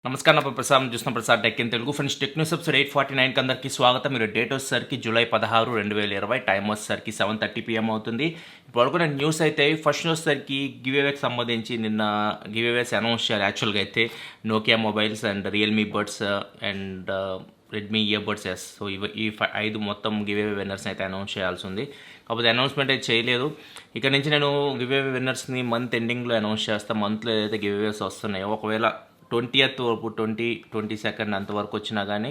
నమస్కారం నా పేరు ప్రసాద్ చూస్తున్న Prasad tech in Telugu friends tech news episode 849కి అందరికీ స్వాగతం. మీరు డేట్ వచ్చేసరికి జూలై 16, 2020 టైం వచ్చేసరికి 7:30 PM అవుతుంది. ఇప్పుడు వరకు నేను న్యూస్ అయితే ఫస్ట్ వచ్చేసరికి గివ్అవేకి సంబంధించి నిన్న గివ్అవేస్ అనౌన్స్ చేయాలి. యాక్చువల్గా అయితే Nokia mobiles and Realme buds and Redmi ear buds S. So ఈ 5 మొత్తం గివ్అవే విన్నర్స్ అయితే అనౌన్స్ చేయాల్సి ఉంది. కాకపోతే అనౌన్స్మెంట్ అయితే చేయలేదు. ఇక్కడ నుంచి నేను గివ్అవే విన్నర్స్ని మంత్ ఎండింగ్లో అనౌన్స్ చేస్తాను. మంత్లో ఏదైతే గివ్అవేస్ వస్తున్నాయో ఒకవేళ 20th వరకు 22nd అంతవరకు వచ్చినా కానీ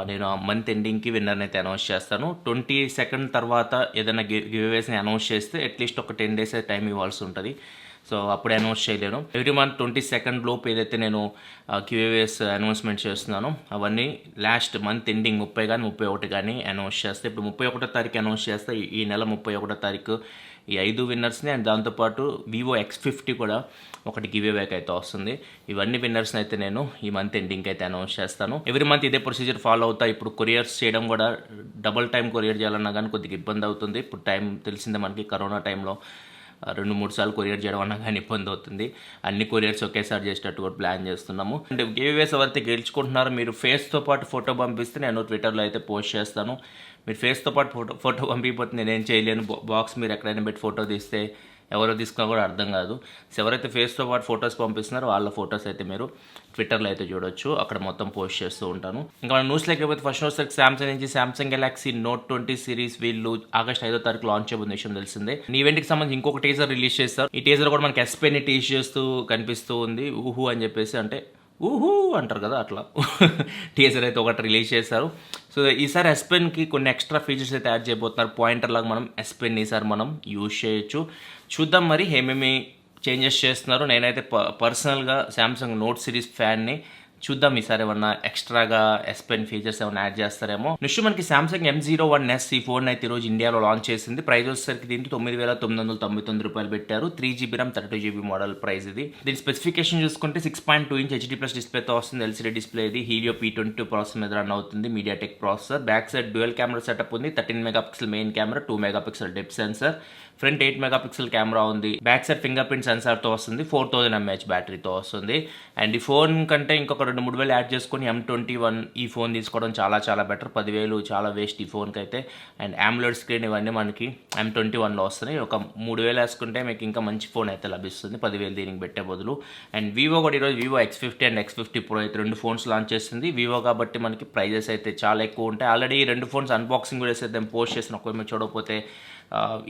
నేను ఆ మంత్ ఎండింగ్కి విన్నర్ని అయితే అనౌన్స్ చేస్తాను. 22nd తర్వాత ఏదైనా గివ్అవేస్ని అనౌన్స్ చేస్తే అట్లీస్ట్ ఒక 10 days టైం ఇవ్వాల్సి ఉంటుంది. సో అప్పుడే అనౌన్స్ చేయలేను. ఎవ్రీ మంత్ 22nd లోపు ఏదైతే నేను గివ్అవేస్ అనౌన్స్మెంట్ చేస్తున్నానో అవన్నీ లాస్ట్ మంత్ ఎండింగ్ 30 కానీ 31 కానీ అనౌన్స్ చేస్తే, ఇప్పుడు 31వ తారీఖు అనౌన్స్ చేస్తే ఈ నెల 31వ తారీఖు ఈ 5 విన్నర్స్ని అండ్ దాంతోపాటు వివో X50 కూడా ఒకటి గివ్అవేకి అయితే వస్తుంది. ఇవన్నీ విన్నర్స్ని అయితే నేను ఈ మంత్ ఎండింగ్కి అయితే అనౌన్స్ చేస్తాను. ఎవ్రీ మంత్ ఇదే ప్రొసీజర్ ఫాలో అవుతా. ఇప్పుడు కొరియర్స్ చేయడం కూడా డబుల్ టైం కొరియర్ చేయాలన్నా కానీ కొద్దిగా ఇబ్బంది అవుతుంది. ఇప్పుడు టైం తెలిసిందే మనకి, కరోనా టైంలో 2-3 సార్లు కొరియర్ చేయడం అన్నా కానీ ఇబ్బంది అవుతుంది. అన్ని కొరియర్స్ ఒకేసారి చేసేటట్టు కూడా ప్లాన్ చేస్తున్నాము. అండ్ గివ్అవేస్ ఎవరైతే గెలుచుకుంటున్నారో మీరు ఫేస్తో పాటు ఫోటో పంపిస్తే నేను ట్విట్టర్లో అయితే పోస్ట్ చేస్తాను. మీరు ఫేస్తో పాటు ఫోటో పంపిపోతే నేనేం చేయలేను. బాక్స్ మీరు ఎక్కడైనా పెట్టి ఫోటో తీస్తే ఎవరో తీసుకున్నా కూడా అర్థం కాదు. సో ఎవరైతే ఫేస్తో పాటు ఫొటోస్ పంపిస్తున్నారో వాళ్ళ ఫొటోస్ అయితే మీరు ట్విట్టర్లో అయితే చూడొచ్చు. అక్కడ మొత్తం పోస్ట్ చేస్తూ ఉంటాను. ఇంకా మన న్యూస్ లేకపోతే ఫస్ట్ వచ్చేసరికి సామ్సంగ్ నుంచి సామ్సంగ్ గెలాక్సీ Note 20 సిరీస్ వీళ్ళు ఆగస్ట్ 5వ తారీఖు లాంచ్ చేయబోతున్న విషయం తెలిసిందే. ఈ ఈవెంట్కి సంబంధించి ఇంకొక టీజర్ రిలీజ్ చేస్తారు. ఈ టీజర్ కూడా మనకి S Pen టీజ్ చేస్తూ కనిపిస్తూ ఉంది. ఊహు అని చెప్పేసి, అంటే ఊహూ అంటారు కదా, అట్లా టీజర్ అయితే ఒకటి రిలీజ్ చేశారు. సో ఈసారి S Penకి కొన్ని ఎక్స్ట్రా ఫీచర్స్ అయితే యాడ్ చేయబోతున్నారు. పాయింటర్ లాగా మనం S Pen ఈసారి మనం యూజ్ చేయొచ్చు. చూద్దాం మరి ఏమేమి చేంజెస్ చేస్తున్నారు. నేనైతే పర్సనల్గా సామ్సంగ్ నోట్ సిరీస్ ఫ్యాన్ని. చూద్దాం ఈసారి ఏమన్నా ఎక్స్ట్రాగా S Pen ఫీచర్స్ ఏమైనా యాడ్ చేస్తారేమో. నెక్స్ట్ మనకి సామ్సంగ్ M01s ఈ ఫోన్ అయితే ఈరోజు ఇండియాలో లాంచ్ చేసింది. ప్రైస్ వచ్చేసరికి దీనికి 9,999 పెట్టారు. 3GB RAM 32GB model price ఇది. దీని స్పెసిఫికేషన్ చూసుకుంటే 6.2 inch HD+ డిస్ప్లేతో వస్తుంది. LCD డిస్ప్లే ఇది. హీలియో P22 ప్రాసెసర్ మీద రన్ అవుతుంది. MediaTek processor. Back side dual camera setup ఉంది. 13 MP main camera, 2 MP depth sensor, front 8 MP camera ఉంది. బ్యాక్ సైడ్ ఫింగర్ ప్రింట్ సెన్సార్తో వస్తుంది. 4000 mAh బ్యాటరీతో వస్తుంది. అండ్ ఈ ఫోన్ కంటే ఇంకొక 2-3 వేలు యాడ్ చేసుకొని M21 ఈ ఫోన్ తీసుకోవడం చాలా చాలా బెటర్. 10,000 చాలా వేస్ట్ ఈ ఫోన్కి అయితే. అండ్ AMOLED స్క్రీన్ ఇవన్నీ మనకి M21లో వస్తున్నాయి. ఒక 3,000 వేసుకుంటే మీకు ఇంకా మంచి ఫోన్ అయితే లభిస్తుంది 10,000 దీనికి పెట్టే బదులు. అండ్ వివో కూడా ఈరోజు Vivo X50 and X50 Pro అయితే 2 ఫోన్స్ లాంచ్ చేస్తుంది. వివో కాబట్టి మనకి ప్రైజెస్ అయితే చాలా ఎక్కువ ఉంటాయి. ఆల్రెడీ ఈ 2 ఫోన్స్ అన్బాక్సింగ్ వీడియోస్ అయితే పోస్ట్ చేసిన, ఒకవేళ మీరు చూడకపోతే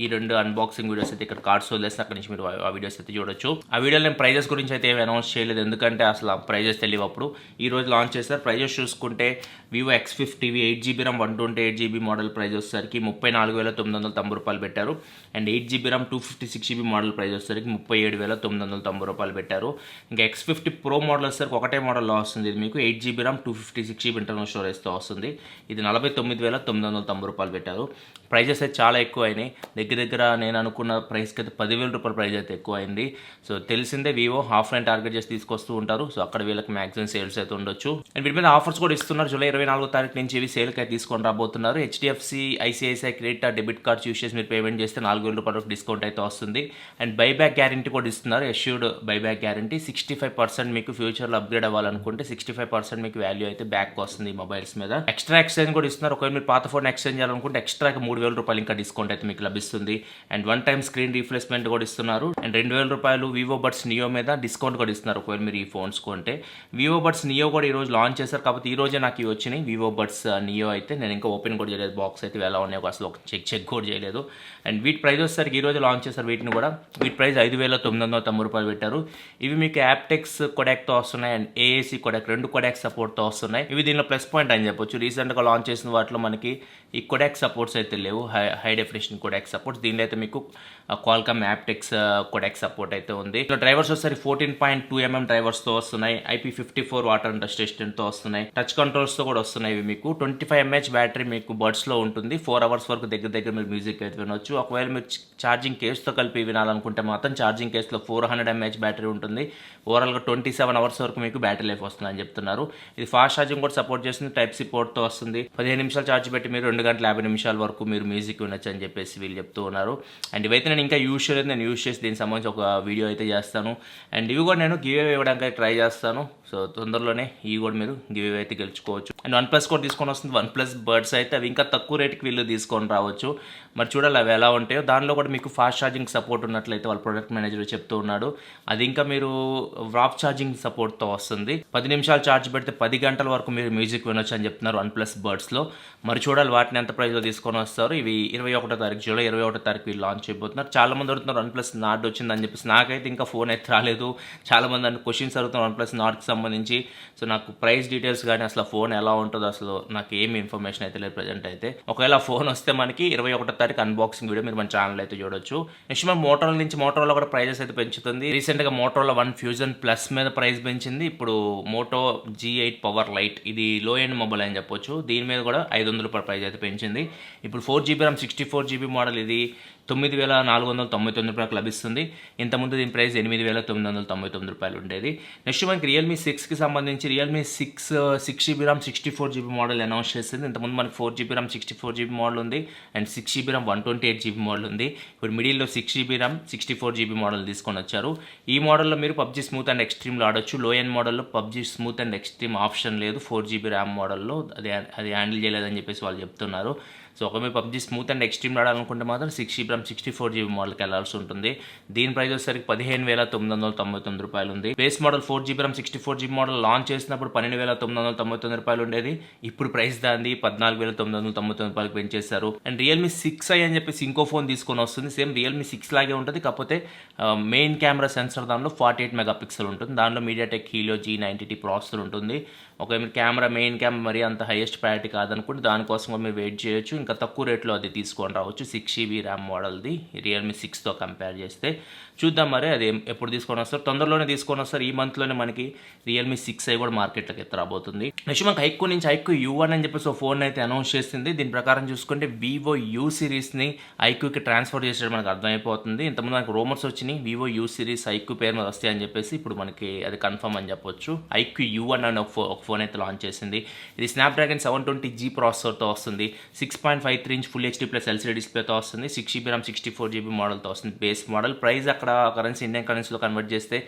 ఈ 2 అన్బాక్సింగ్ వీడియోస్ అయితే ఇక్కడ కార్డ్స్ వదిలేస్తే అక్కడి నుంచి మీరు ఆ వీడియోస్ అయితే చూడొచ్చు. ఆ వీడియోలో నేను ప్రైజెస్ గురించి అయితే ఏమి అనౌన్స్ చేయలేదు, ఎందుకంటే అసలు ఆ ప్రైజెస్ తెలియవు. అప్పుడు ఈ రోజు లాంచ్ చేస్తారు. ప్రైజెస్ చూసుకుంటే Vivo X50 8GB RAM 128GB model price వచ్చేసరికి 34,990 పెట్టారు. And 8GB RAM 256GB model price వచ్చేసరికి 37,990 పెట్టారు. ఇంకా X50 Pro మోడల్ వచ్చేసరికి ఒకటే మోడల్లో వస్తుంది. ఇది మీకు 8GB RAM 256GB ఇంటర్నల్ స్టోరేజ్తో వస్తుంది. ఇది 49,990 పెట్టారు. ప్రైజెస్ అయితే చాలా ఎక్కువ అయినాయి. దగ్గర నేను అనుకున్న ప్రైస్కి అయితే 10,000 రూపాయల ప్రైస్ అయితే ఎక్కువ అయింది. సో తెలిసిందే వివో హాఫ్ లైన్ టార్గెట్ చేసి తీసుకొస్తూ ఉంటారు. సో అక్కడ వీళ్ళకి మ్యాక్సిమం సేల్స్ అయితే ఉండొచ్చు. అండ్ వీటి మీద ఆఫర్స్ కూడా ఇస్తున్నారు. జూలై 24వ తారీఖు నుంచి ఇవి సేల్కి అయితే తీసుకొని రాబోతున్నారు. HDFC ICICI credit debit cards use చేసి మీరు పేమెంట్ చేస్తే 4,000 రూపాయల డిస్కౌంట్ అయితే వస్తుంది. అండ్ బైబ్యాక్ గ్యారంటీ కూడా ఇస్తున్నారు. ఎష్యూర్డ్ బైబ్యాక్ గ్యారంటీ 65% మీకు ఫ్యూచర్లో అప్గ్రేడ్ అవ్వాలనుకుంటే 65% మీకు వాల్యూ అయితే బ్యాక్ వస్తుంది ఈ మొబైల్స్ మీద. ఎక్స్ట్రా ఎక్స్చేంజ్ కూడా ఇస్తున్నారు. ఒకవేళ మీరు పాత ఫోన్ ఎక్స్చేంజ్ చేయాలనుకుంటే ఎక్స్ట్రాగా 3,000 రూపాయలు ఇంకా డిస్కౌంట్ అయితే మీకు లభిస్తుంది. అండ్ 1 time స్క్రీన్ రీప్లేస్మెంట్ కూడా ఇస్తున్నారు. అండ్ 2,000 రూపాయలు వివో బడ్స్ నియో మీద డిస్కౌంట్ కూడా ఇస్తున్నారు ఒకవేళ మీరు ఈ ఫోన్స్ కొంటే. వివో బడ్స్ నియో కూడా ఈరోజు లాంచ్ చేశారు. కాబట్టి ఈ రోజే నాకు ఇవి వచ్చినాయి వివో బడ్స్ నియో అయితే. నేను ఇంకా ఓపెన్ కూడా చేయలేదు. బాక్స్ అయితే ఎలా ఉన్నాయో అసలు ఒక చెక్ కూడా చేయలేదు. అండ్ వీటి ప్రైస్ వచ్చేసరికి ఈ రోజు లాంచ్ చేశారు వీటిని కూడా. వీటి ప్రైస్ 5,990 పెట్టారు. ఇవి మీకు యాప్టెక్స్ కొడాక్తో వస్తున్నాయి అండ్ AAC కొడాక్ 2 కొడాక్ సపోర్ట్తో వస్తున్నాయి. ఇవి దీనిలో ప్లస్ పాయింట్ అని చెప్పొచ్చు. రీసెంట్గా లాంచ్ చేసిన వాటిలో మనకి ఈ కొడాక్ సపోర్ట్స్ అయితే లేవు, హై డెఫినేషన్ కొడాక్ సపోర్ట్స్. దీనిలో అయితే మీకు క్వాల్కామ్ యాప్టెక్స్ కొడాక్ సపోర్ట్ అయితే ఉంది. ఇలా డ్రైవర్స్ వచ్చేసరికి 14.2 mm డ్రైవర్స్తో వస్తున్నాయి. IP54 వాటర్ అండ్ డస్ట్ రెసిస్టెంట్తో వస్తున్నాయి. టచ్ కంట్రోల్స్తో కూడా వస్తున్నాయి. ఇవి మీకు 25 mAh బ్యాటరీ మీకు బడ్స్లో ఉంటుంది. 4 hours వరకు దగ్గర మీరు మ్యూజిక్ అయితే వినొచ్చు. ఒకవేళ మీరు ఛార్జింగ్ కేస్తో కలిపి వినాలనుకుంటే మాత్రం ఛార్జింగ్ కేస్లో 400 mAh బ్యాటరీ ఉంటుంది. ఓవరాల్గా 27 hours వరకు మీకు బ్యాటరీ లైఫ్ వస్తుంది అని చెప్తున్నారు. ఇది ఫాస్ట్ ఛార్జింగ్ కూడా సపోర్ట్ చేస్తుంది. Type-C పోర్ట్తో వస్తుంది. 15 నిమిషాలు ఛార్జ్ పెట్టి మీరు 2 గంటల 50 నిమిషాల వరకు మీరు మ్యూజిక్ వినొచ్చు అని చెప్పేసి చెప్పేసి వీళ్ళు చెప్తూ ఉన్నారు. అండ్ ఇవైతే నేను ఇంకా యూజ్ చేయలేదు, నేను యూజ్ చేసి దీనికి సంబంధించి ఒక వీడియో అయితే చేస్తాను. అండ్ ఇవి కూడా నేను గివ్ అవే ఇవ్వడానికి ట్రై చేస్తాను. సో తొందరలోనే ఇవి కూడా మీరు గివ్ అవే అయితే గెలుచుకోవచ్చు. అండ్ OnePlus కూడా తీసుకొని వస్తుంది. OnePlus బర్డ్స్ అయితే అవి ఇంకా తక్కువ రేటుకి వీళ్ళు తీసుకొని రావచ్చు. మరి చూడాలి అవి ఎలా ఉంటాయో. దానిలో కూడా మీకు ఫాస్ట్ ఛార్జింగ్ సపోర్ట్ ఉన్నట్లయితే వాళ్ళ ప్రొడక్ట్ మేనేజర్ చెప్తూ ఉన్నాడు. అది ఇంకా మీరు వాప్ ఛార్జింగ్ సపోర్ట్తో వస్తుంది. 10 నిమిషాలు ఛార్జ్ పెడితే 10 గంటల వరకు మీరు మ్యూజిక్ వినొచ్చు అని చెప్తున్నారు OnePlus బర్డ్స్లో. మరి చూడాలి వాటిని ఎంత ప్రైస్లో తీసుకొని వస్తారు. ఇవి 21వ తారీఖు జూలై 21వ తారీఖు వీళ్ళు లాంచ్ చేయబోతున్నారు. చాలామంది అడుగుతున్నారు OnePlus నార్డ్ వచ్చిందని చెప్పేసి. నాకైతే ఇంకా ఫోన్ అయితే రాలేదు. చాలామంది అంటే క్వశ్చన్స్ అడుగుతున్నారు OnePlus నార్డ్కి సంబంధించి. సో నాకు ప్రైస్ డీటెయిల్స్ కానీ అసలు ఫోన్ ఎలా ఉంటుందో అసలు నాకు ఏమి ఇన్ఫర్మేషన్ అయితే లేదు ప్రజెంట్ అయితే. ఒకవేళ ఫోన్ వస్తే మనకి 21వ తారీఖు అన్బాక్సింగ్ వీడియో మీరు మన ఛానల్ అయితే చూడొచ్చు. నెక్స్ట్ మన మోటరోలా నుంచి మోటరోలా కూడా ప్రైజెస్ అయితే పెంచుతుంది. రీసెంట్గా మోటరోలా One Fusion Plus మీద ప్రైస్ పెంచింది. ఇప్పుడు మోటో G8 పవర్ లైట్ ఇది లో ఎండ్ మొబైల్ అని చెప్పొచ్చు. దీని మీద కూడా 500 రూపాయల ప్రైస్ అయితే పెంచింది. ఇప్పుడు 4GB RAM 64GB మోడల్ ఇది 9,499 రూపాయలకు లభిస్తుంది. ఇంతకుముందు దీని ప్రైస్ 8,999 రూపాయలు ఉండేది. నెక్స్ట్ మనకి రియల్మీ 6కి సంబంధించి Realme 6GB RAM 64GB model announce చేసింది. ఇంతకుముందు మనకి 4GB RAM 64GB మోడల్ ఉంది and 6GB RAM 128GB model ఉంది. ఇప్పుడు మిడిల్లో 6GB RAM 64GB మోడల్ తీసుకొని వచ్చారు. ఈ మోడల్లో మీరు PUBG స్మూత్ అండ్ ఎక్స్ట్రీమ్లో ఆడొచ్చు. లో ఎండ్ మోడల్లో PUBG smooth and extreme option లేదు. 4GB RAM మోడల్లో అది హ్యాండిల్ చేయలేదని చెప్పేసి వాళ్ళు చెప్తున్నారు. సో ఒక మీరు PUBG స్మూత్ అండ్ ఎక్స్ట్రీమ్ ఆడాలనుకుంటే మాత్రం 6GB RAM 64GB మోడల్కి వెళ్ళాల్సి ఉంటుంది. దీని ప్రైస్ వచ్చేసరికి 15,999 రూపాయలు ఉంది. Base model 4GB RAM 64GB model launch చేసినప్పుడు 12,999 రూపాయలు ఉండేది. ఇప్పుడు ప్రైస్ దాన్ని 14,999 రూపాయలకు పెంచేశారు. అండ్ రియల్మీ 6i అని చెప్పేసి ఇంకో ఫోన్ తీసుకొని వస్తుంది. సేమ్ రియల్మీ 6 లాగే ఉంటుంది. కాకపోతే మెయిన్ కెమెరా సెన్సర్ దానిలో 48 మెగాపిక్సెల్ ఉంటుంది. దానిలో మీడియాటెక్ హీలియో G90T ప్రాసెసర్ ఉంటుంది. ఒకవేళ మీరు కెమెరా మెయిన్ కెమెరా మరి అంత హైయెస్ట్ ప్రయారిటీ కాదనుకుంటే దానికోసం మీరు వెయిట్ చేయొచ్చు. ఇంకా తక్కువ రేట్లో అది తీసుకొని రావచ్చు. 6GB RAM మోడల్ది రియల్మీ 6తో కంపేర్ చేస్తే. చూద్దాం మరి అది ఎప్పుడు తీసుకొని వస్తారు. తొందరలోనే తీసుకొని వస్తారు. ఈ మంత్లోనే మనకి రియల్మీ 6i కూడా మార్కెట్లోకి రాబోతుంది. నెక్స్ట్ మనకి ఐక్యూ నుంచి ఐక్యూ U1 అని చెప్పేసి ఒక ఫోన్ అయితే అనౌన్స్ చేసింది. దీని ప్రకారం చూసుకుంటే వివో U సిరీస్ని ఐక్యూకి ట్రాన్స్ఫర్ చేసేది మనకు అర్థమైపోతుంది. ఇంతకుముందు మనకు రూమర్స్ వచ్చినాయి వివో U సిరీస్ ఐక్యూ పేరు మీద వస్తాయని చెప్పేసి. ఇప్పుడు మనకి అది కన్ఫర్మ్ అని చెప్పొచ్చు. ఐక్యూ U1 అని ఒక ఫోన్ అయితే లాంచ్ చేసింది. ఇది స్నాప్డ్రాగన్ 720G ప్రాసెసర్తో వస్తుంది. 6.53 inch full HD plus LCD డిస్ప్లేతో వస్తుంది. 6GB RAM 64GB మోడల్తో వస్తుంది. బేస్ మోడల్ ప్రైస్ అక్కడ కరెన్సీ ఇండియన్ కరెన్సీలో కన్వర్ట్ చేస్తే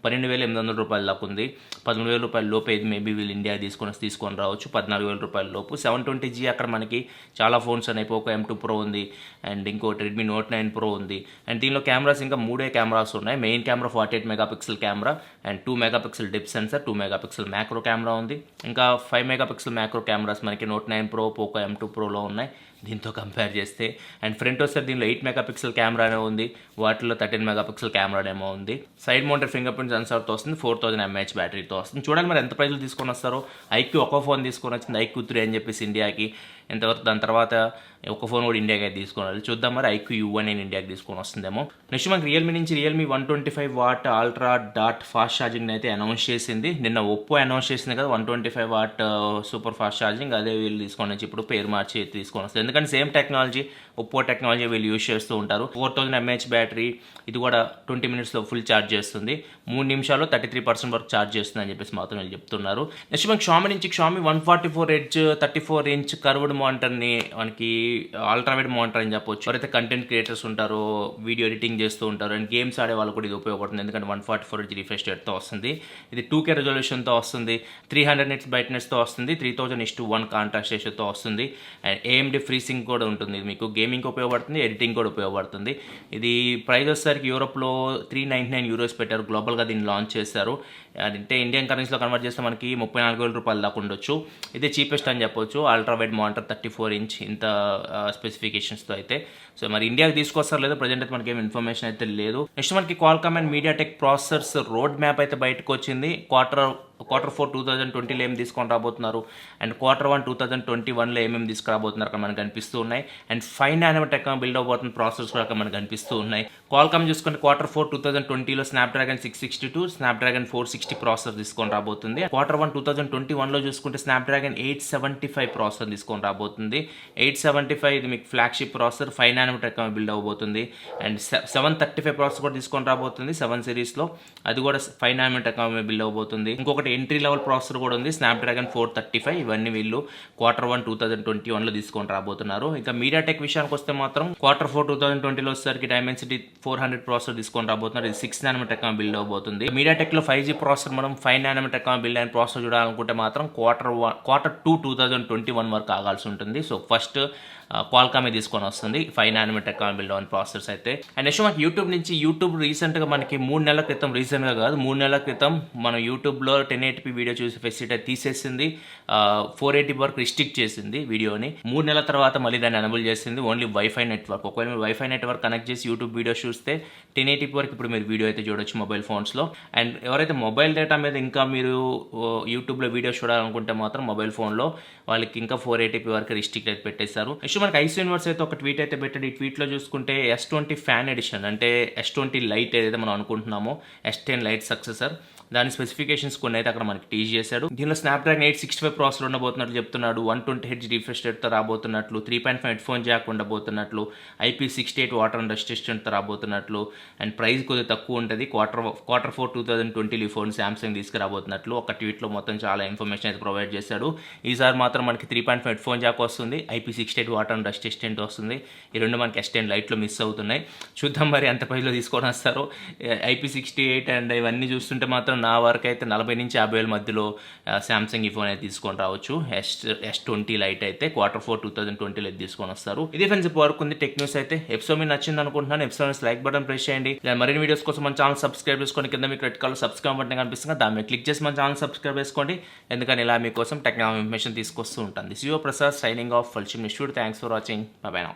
12,800 రూపాయల దాకా ఉంది. 13,000 రూపాయల లోపు ఇది మేబీ వీళ్ళు ఇండియా తీసుకొని రావచ్చు. 14,000 రూపాయల లోపు. 720G అక్కడ మనకి చాలా ఫోన్స్ ఉన్నాయి. పోకో M2 Pro ఉంది అండ్ ఇంకోటి రెడ్మీ Note 9 Pro ఉంది. అండ్ దీనిలో కెమెరాస్ ఇంకా 3 కెమెరాస్ ఉన్నాయి. Main camera 48 megapixel camera and 2 megapixel depth sensor, 2 megapixel macro camera ఉంది. ఇంకా 5 మెగాపిక్సెల్ మ్యాక్రో కెమెరాస్ మనకి Note 9 Pro, పోకో M2 Proలో ఉన్నాయి దీంతో కంపేర్ చేస్తే. అండ్ ఫ్రంట్ వస్తే దీనిలో 8 మెగాపిక్సెల్ కెమెరానే ఉంది. వాటిలో 13 మెగాపిక్సెల్ కెమెరానేమో ఉంది. సైడ్ మౌంటెడ్ ఫింగర్ ప్రింట్ సెన్సార్తో వస్తుంది. 4000 mAh బ్యాటరీతో వస్తుంది. చూడండి మరి ఎంత ప్రైస్లో తీసుకొని వస్తారో. ఐక్యూ ఒక ఫోన్ తీసుకొని వచ్చింది ఐక్యూ 3 అని చెప్పేసి ఇండియాకి. ఎంతవరకు దాని తర్వాత ఒక ఫోన్ కూడా ఇండియాకి అయితే తీసుకున్నారు. చూద్దాం మరి ఐక్యూ U1 నేను ఇండియాకి తీసుకొని వస్తుందేమో. నెక్స్ట్ మనకి రియల్మీ నుంచి Realme 125W ultra dot fast charging అయితే అనౌన్స్ చేసింది. నిన్న ఒప్పో అనౌన్స్ చేసింది కదా 125W సూపర్ ఫాస్ట్ ఛార్జింగ్. అదే వీళ్ళు తీసుకొని వచ్చి ఇప్పుడు పేరు మార్చి తీసుకొని వస్తుంది. ఎందుకంటే సేమ్ టెక్నాలజీ ఒప్పో టెక్నాలజీ వీళ్ళు యూజ్ చేస్తూ ఉంటారు. 4000 mAh బ్యాటరీ. ఇది కూడా 20 minutesలో ఫుల్ ఛార్జ్ చేస్తుంది. 3 నిమిషాల్లో 33% వరకు ఛార్జ్ చేస్తుంది అని చెప్పేసి మాత్రం వీళ్ళు చెప్తున్నారు. నెక్స్ట్ మనకి షామీ నుంచి షామీ 144Hz 34" కర్వ్డ్ మానిటర్ని మనకి అల్ట్రావైడ్ మానిటర్ అని చెప్పొచ్చు. ఎవరైతే కంటెంట్ క్రియేటర్స్ ఉంటారో, వీడియో ఎడిటింగ్ చేస్తూ ఉంటారు అండ్ గేమ్స్ ఆడే వాళ్ళు కూడా ఇది ఉపయోగపడుతుంది. ఎందుకంటే 144Hz రిఫ్రెష్ రేట్తో వస్తుంది. ఇది 2K రెజల్యూషన్తో వస్తుంది. 300 nits బ్రైట్నెస్తో వస్తుంది. 3000:1 కాంట్రాస్ట్ రేషియోతో వస్తుంది. అండ్ AMD ఫ్రీ సింక్ కూడా ఉంటుంది. మీకు గేమింగ్కి ఉపయోగపడుతుంది, ఎడిటింగ్ కూడా ఉపయోగపడుతుంది. ఇది ప్రైస్ వచ్చేసరికి యూరోప్లో €399 పెట్టారు. గ్లోబల్గా దీన్ని లాంచ్ చేశారు. అంటే ఇండియన్ కరెన్సీలో కన్వర్ట్ చేస్తే మనకి 34,000 రూపాయలు దాకా ఉండొచ్చు. ఇదే చీపెస్ట్ అని చెప్పొచ్చు. అల్ట్రావైడ్ మానిటర్ 34" ఇంత స్పెసిఫికేషన్స్తో అయితే. సో మరి ఇండియాకి తీసుకొస్తారు లేదో ప్రజెంట్ అయితే మనకి ఏం ఇన్ఫర్మేషన్ అయితే లేదు. నెక్స్ట్ మనకి Qualcomm and MediaTek processors road map అయితే బయటకు వచ్చింది. Q4 2020లో ఏం తీసుకొని రాబోతున్నారు అండ్ Q1 2021లో ఏమేమి తీసుకురాబోతున్నారు అక్కడ మనకు కనిపిస్తూ ఉన్నాయి. అండ్ 5nm టెక్నాలజీ బిల్డ్ అవబోతున్న ప్రాసెసర్స్ కూడా అక్కడ మనకు కనిపిస్తూ ఉన్నాయి. క్వాల్కామ్ చూసుకుంటే Q4 2020లో స్నాప్డ్రాగన్ 662, స్నాప్డ్రాగన్ 460 ప్రాసెసర్ తీసుకొని రాబోతుంది. Q1 2021లో చూసుకుంటే స్నాప్డ్రాగన్ 875 ప్రాసెసర్ తీసుకొని రాబోతుంది. 875 ఇది మీకు flagship processor. 5nm technology build అవబోతుంది. అండ్ 735 ప్రాసెసర్ కూడా తీసుకొని రాబోతుంది 7 సిరీస్లో. అది కూడా 5nm టెక్నాలజీ బిల్డ్ అవబోతుంది. ఇంకొకటి చూసుకుంటే ఎంట్రీ లెవెల్ ప్రాసెసర్ కూడా ఉంది, స్నాప్డ్రాగన్ 435. ఇవన్నీ వీళ్ళు Q1 2021లో తీసుకొని రాబోతున్నారు. ఇంకా మీడియాటెక్ విషయానికి వస్తే మాత్రం Q4 2020లో వచ్చేసరికి Dimensity 400 ప్రాసెసర్ తీసుకొని రాబోతున్నారు. ఇది 6 nm టెక్నాలజీ బిల్డ్ అవబోతుంది. మీడియాటెక్లో 5G ప్రాసెసర్ మనం 5 nm టెక్నాలజీ బిల్డ్ అయిన ప్రాసెసర్ చూడాలనుకుంటే మాత్రం Q2 2021 వరకు ఆగాల్సి ఉంటుంది. సో ఫస్ట్ క్వాల్కామే తీసుకొని వస్తుంది 5 nm టెక్నాలజీ బిల్డ్ అయిన ప్రాసెసర్స్ అయితే. అండ్ నెక్స్ట్ మనకి యూట్యూబ్ రీసెంట్గా మనకి 3 నెలల క్రితం, రీసెంట్గా కాదు 3 నెలల క్రితం మనం యూట్యూబ్లో 1080p వీడియో చూసి ఫెసిలిటీ తీసేసింది, 480p వరకు రిస్ట్రిక్ట్ చేసింది వీడియోని. 3 నెలల తర్వాత మళ్ళీ దాన్ని ఎనేబుల్ చేసింది ఓన్లీ వైఫై నెట్వర్క్. ఒకవేళ మీరు వైఫై నెట్వర్క్ కనెక్ట్ చేసి యూట్యూబ్ వీడియోస్ చూస్తే 1080p వరకు ఇప్పుడు మీరు వీడియో అయితే చూడొచ్చు మొబైల్ ఫోన్స్లో. అండ్ ఎవరైతే మొబైల్ డేటా మీద ఇంకా మీరు యూట్యూబ్లో వీడియోస్ చూడాలనుకుంటే మాత్రం మొబైల్ ఫోన్లో వాళ్ళకి ఇంకా 480p వరకు రిస్ట్రిక్ట్ అయితే పెట్టేశారు. నెక్స్ట్ మనకి ఐస్ యూనివర్స్ అయితే ఒక ట్వీట్ అయితే పెట్టాడు. ఈ ట్వీట్లో చూసుకుంటే S20 ఫ్యాన్ ఎడిషన్ అంటే S20 లైట్ ఏదైతే మనం అనుకుంటున్నామో S10 లైట్ సక్సెసర్, దాని స్పెసిఫికేషన్స్ కొన్ని అయితే అక్కడ మనకి టీజ్ చేశాడు. దీనిలో స్నాప్డ్రాగన్ 865 ప్రాసెసర్ ఉండబోతున్నట్లు చెప్తున్నాడు, 120Hz రిఫ్రెష్ రేట్తో రాబోతున్నట్లు, 3.5 హెడ్ఫోన్ జాక్ ఉండబోతున్నట్లు, IP68 వాటర్ అండ్ డస్ట్ రెసిస్టెంట్తో రాబోతున్నట్లు, అండ్ ప్రైస్ కొద్దిగా తక్కువ ఉంటుంది. Q4 2020 ఈ ఫోన్ శాంసంగ్ తీసుకురాబోతున్నట్లు ఒక ట్వీట్లో మొత్తం చాలా ఇన్ఫర్మేషన్ అయితే ప్రొవైడ్ చేశాడు. ఈసారి మాత్రం మనకి 3.5 హెడ్ఫోన్ జాక్ వస్తుంది, IP68 water and dust resistant వస్తుంది. ఈ రెండు మనకి S10 లైట్లో మిస్ అవుతున్నాయి. చూద్దాం మరి ఎంత ప్రైస్లో తీసుకొని వస్తారో. IP68 అండ్ ఇవన్నీ చూస్తుంటే మాత్రం నా వరకు అయితే 40,000 నుంచి 50,000 మధ్యలో శాంసంగ్ ఈ ఫోన్ అయితే తీసుకొని రావచ్చు. S20 లైట్ అయితే Q4 2020లో తీసుకొని వస్తారు. ఇదే ఫ్రెండ్స్ ఇప్పుడు వరకు ఉంది టెక్ న్యూస్ అయితే. ఎపిసోడ్ మీకు నచ్చింది అనుకుంటున్నాను. ఎపిసోడ్ లైక్ బటన్ ప్రెస్ చేయండి. మరిన్ని వీడియోస్ కోసం మన ఛానల్ సబ్స్క్రైబ్ చేసుకోండి. కింద మీకు రెడ్ కలర్ సబ్స్క్రైబ్ బటన్ కనిపిస్తుంది, దాని మీద క్లిక్ చేసి మన ఛానల్ సబ్స్క్రైబ్ చేసుకోండి. ఎందుకని ఇలా మీకోసం టెక్నాలజీ ఇన్ఫర్మేషన్ తీసుకొస్తూ ఉంటాను. This your Prasad signing off ఫల్షిమ్ institute. Thanks for watching. Bye bye now.